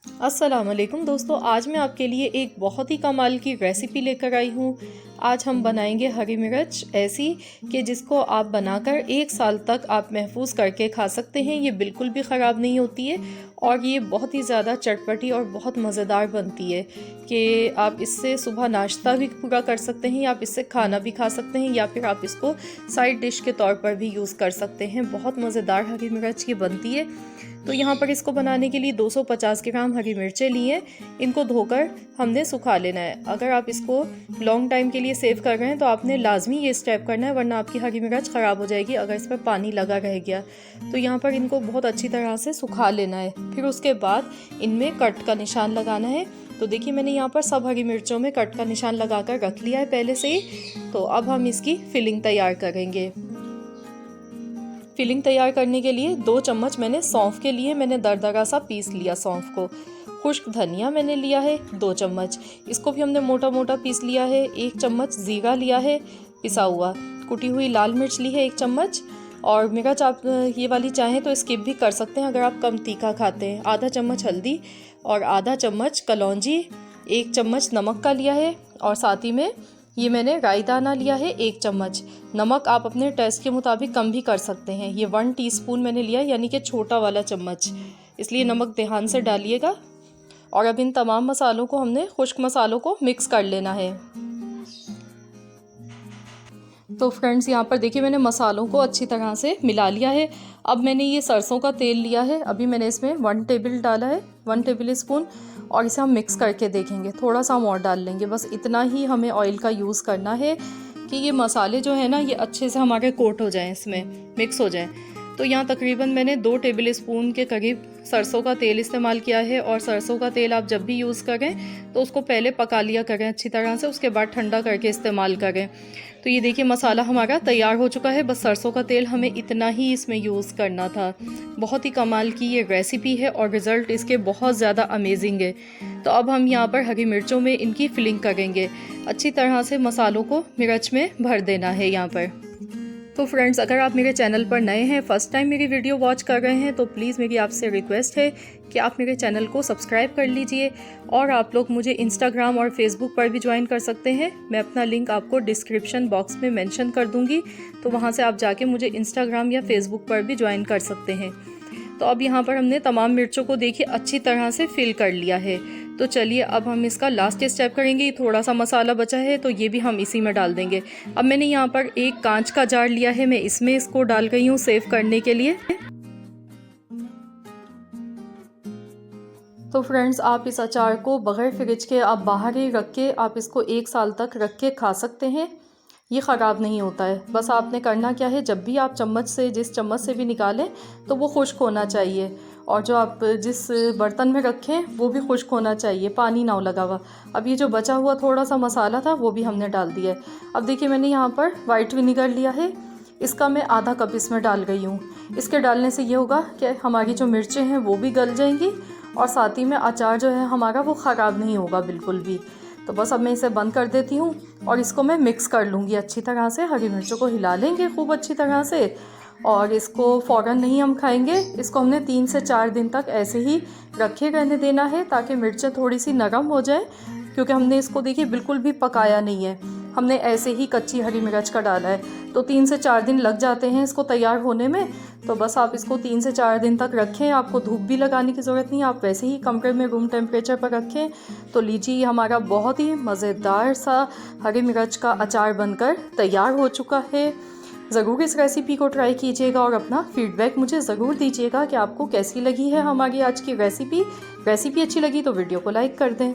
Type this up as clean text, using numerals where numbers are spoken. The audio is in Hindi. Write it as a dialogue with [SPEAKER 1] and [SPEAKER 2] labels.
[SPEAKER 1] अस्सलाम वालेकुम दोस्तों, आज मैं आपके लिए एक बहुत ही कमाल की रेसिपी लेकर आई हूँ। आज हम बनाएंगे हरी मिर्च ऐसी कि जिसको आप बनाकर 1 साल तक आप महफूज करके खा सकते हैं। ये बिल्कुल भी ख़राब नहीं होती है और ये बहुत ही ज़्यादा चटपटी और बहुत मज़ेदार बनती है कि आप इससे सुबह नाश्ता भी पूरा कर सकते हैं, या आप इससे खाना भी खा सकते हैं, या फिर आप इसको साइड डिश के तौर पर भी यूज़ कर सकते हैं। बहुत मज़ेदार हरी मिर्च की बनती है। तो यहाँ पर इसको बनाने के लिए 250 ग्राम हरी मिर्चें ली हैं। इनको धोकर हमने सुखा लेना है। अगर आप इसको लॉन्ग टाइम के लिए सेव कर रहे हैं तो आपने लाजमी ये स्टेप करना है, वरना आपकी हरी मिर्च ख़राब हो जाएगी अगर इस पर पानी लगा रह गया। तो यहाँ पर इनको बहुत अच्छी तरह से सुखा लेना है। फिर उसके बाद इनमें कट का निशान लगाना है। तो देखिए, मैंने यहाँ पर सब हरी मिर्चों में कट का निशान लगाकर रख लिया है पहले से ही। तो अब हम इसकी फिलिंग तैयार करेंगे। फिलिंग तैयार करने के लिए 2 चम्मच मैंने सौंफ के लिए मैंने दरदरा सा पीस लिया सौंफ को। खुश्क धनिया मैंने लिया है 2 चम्मच, इसको भी हमने मोटा मोटा पीस लिया है। 1 चम्मच ज़ीरा लिया है पिसा हुआ। कुटी हुई लाल मिर्च ली है 1 चम्मच। और मिर्च आप ये वाली चाहें तो स्किप भी कर सकते हैं अगर आप कम तीखा खाते हैं। आधा चम्मच हल्दी और आधा चम्मच कलौंजी। 1 चम्मच नमक का लिया है और साथ ही में ये मैंने राई दाना लिया है 1 चम्मच। नमक आप अपने टेस्ट के मुताबिक कम भी कर सकते हैं। ये 1 टीस्पून मैंने लिया, यानी कि छोटा वाला चम्मच, इसलिए नमक ध्यान से डालिएगा। और अब इन तमाम मसालों को हमने खुश्क मसालों को मिक्स कर लेना है। तो फ्रेंड्स, यहाँ पर देखिए मैंने मसालों को अच्छी तरह से मिला लिया है। अब मैंने ये सरसों का तेल लिया है, अभी मैंने इसमें 1 टेबल डाला है, 1 टेबल स्पून। और इसे हम मिक्स करके देखेंगे। थोड़ा सा हम और डाल लेंगे, बस इतना ही हमें ऑयल का यूज़ करना है कि ये मसाले जो है ना ये अच्छे से हमारे कोट हो जाएं, इसमें मिक्स हो जाएं। तो यहाँ तकरीबन मैंने 2 टेबल स्पून के करीब सरसों का तेल इस्तेमाल किया है। और सरसों का तेल आप जब भी यूज़ करें तो उसको पहले पका लिया करें अच्छी तरह से, उसके बाद ठंडा करके इस्तेमाल करें। तो ये देखिए मसाला हमारा तैयार हो चुका है। बस सरसों का तेल हमें इतना ही इसमें यूज़ करना था। बहुत ही कमाल की ये रेसिपी है और रिज़ल्ट इसके बहुत ज़्यादा अमेजिंग है। तो अब हम यहाँ पर हरी मिर्चों में इनकी फिलिंग करेंगे। अच्छी तरह से मसालों को मिर्च में भर देना है यहाँ पर। तो फ्रेंड्स, अगर आप मेरे चैनल पर नए हैं, फर्स्ट टाइम मेरी वीडियो वॉच कर रहे हैं, तो प्लीज़ मेरी आपसे रिक्वेस्ट है कि आप मेरे चैनल को सब्सक्राइब कर लीजिए। और आप लोग मुझे इंस्टाग्राम और फेसबुक पर भी ज्वाइन कर सकते हैं। मैं अपना लिंक आपको डिस्क्रिप्शन बॉक्स में मेंशन कर दूंगी, तो वहाँ से आप जाके मुझे इंस्टाग्राम या फेसबुक पर भी ज्वाइन कर सकते हैं। तो अब यहाँ पर हमने तमाम मिर्चों को देखिए अच्छी तरह से फिल कर लिया है। तो चलिए अब हम इसका लास्ट स्टेप करेंगे। थोड़ा सा मसाला बचा है तो ये भी हम इसी में डाल देंगे। अब मैंने यहाँ पर एक कांच का जार लिया है, मैं इसमें इसको डाल रही हूँ सेव करने के लिए। तो फ्रेंड्स, आप इस अचार को बग़ैर फ्रिज के आप बाहर ही रख के आप इसको 1 साल तक रख के खा सकते हैं। ये ख़राब नहीं होता है। बस आपने करना क्या है, जब भी आप चम्मच से जिस चम्मच से भी निकालें तो वो खुश्क होना चाहिए। और जो आप जिस बर्तन में रखें वो भी खुश्क होना चाहिए, पानी ना हो लगा हुआ। अब ये जो बचा हुआ थोड़ा सा मसाला था वो भी हमने डाल दिया है। अब देखिए मैंने यहाँ पर वाइट विनीगर लिया है, इसका मैं आधा कप इसमें डाल गई हूँ। इसके डालने से ये होगा कि हमारी जो मिर्चें हैं वो भी गल जाएंगी और साथ ही में अचार जो है हमारा वो ख़राब नहीं होगा बिल्कुल भी। तो बस अब मैं इसे बंद कर देती हूँ और इसको मैं मिक्स कर लूँगी अच्छी तरह से। हरी मिर्चों को हिला लेंगे खूब अच्छी तरह से। और इसको फ़ौरन नहीं हम खाएंगे, इसको हमने 3 से 4 दिन तक ऐसे ही रखे रहने देना है ताकि मिर्चें थोड़ी सी नरम हो जाए। क्योंकि हमने इसको देखिए बिल्कुल भी पकाया नहीं है, हमने ऐसे ही कच्ची हरी मिर्च का डाला है। तो 3 से 4 दिन लग जाते हैं इसको तैयार होने में। तो बस आप इसको 3 से 4 दिन तक रखें। आपको धूप भी लगाने की ज़रूरत नहीं, आप वैसे ही कमरे में रूम टेम्परेचर पर रखें। तो लीजिए हमारा बहुत ही मज़ेदार सा हरी मिर्च का अचार बनकर तैयार हो चुका है। ज़रूर इस रेसिपी को ट्राई कीजिएगा और अपना फीडबैक मुझे ज़रूर दीजिएगा कि आपको कैसी लगी है हमारी आज की रेसिपी। अच्छी लगी तो वीडियो को लाइक कर दें।